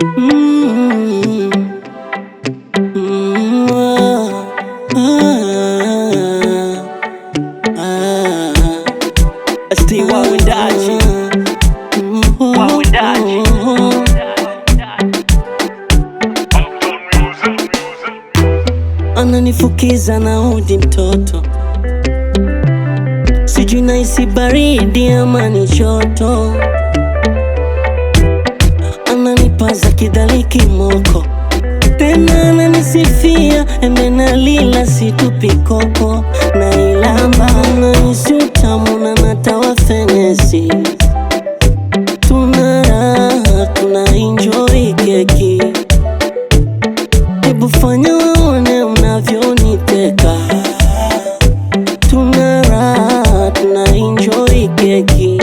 Mm, mm, Asti wawindaji, wawindaji. Ananifukiza na udi mtoto, sijui nahisi baridi ama ni joto. Ananipaza kidhaliki moko, tena ananisifia embe na lila situpi koko. Na ilamba nahisi utamu na natawa fenesi. Tuna raha, tuna enjoy keki. Hebu fanya waone unavyoniteka. Tuna raha, tuna enjoy keki.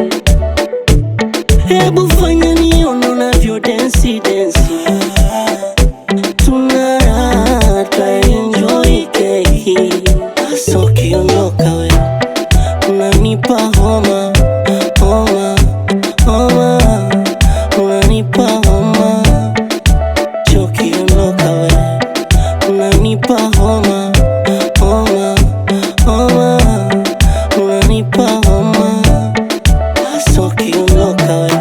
Hebu fanya nione unavyo dance dance. Tuna raha, tuna enjoy keki. So ukiondoka we unanipa homa, homa, homa. Unanipa homa. So ukiondoka we unanipa homa, homa, homa. Unanipa homa. So ukiondoka we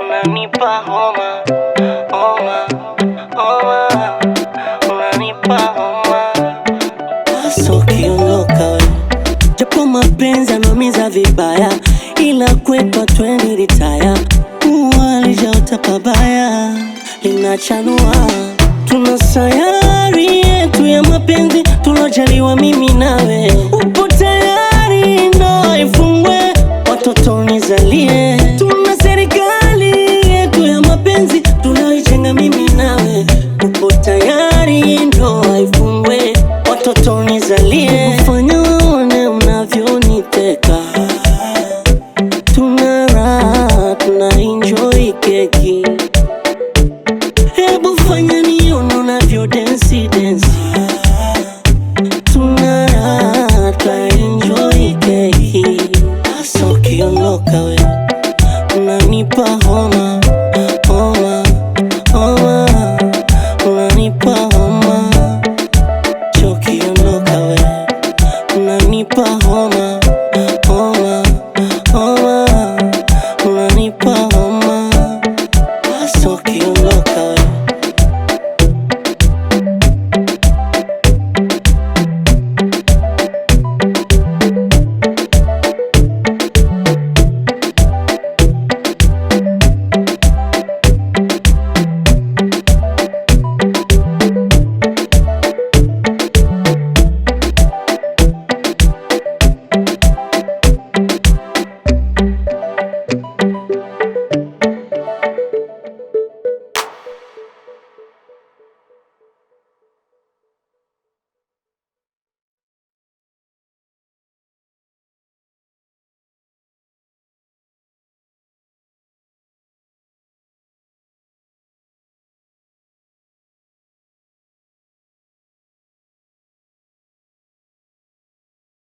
unanipa homa, homa, homa. Unanipa homa. So ukiondoka we, japo mapenzi yanaumiza vibaya, ila kwetu twendi ritaya. Ua lijaota pabaya linachanua. Tuna sayari yetu ya mapenzi tulojaliwa mimi nawe. Upo tayari ndoa ifungwe, watoto nizalie. Tuna serikali yetu ya mapenzi tuloijenga mimi nawe. Upo tayari ndoa ifungwe, watoto nizalie. Fanya waone unavyoniteka. Tuna raha, tuna enjoy keki. Hebu fanya nione unavyo dance dance. Tuna raha, tuna enjoy keki. So ukiondoka we unanipa homa, homa, homa. Unanipa homa. So ukiondoka we unanipa homa, homa, homa. Unanipa homa. So ukiondoka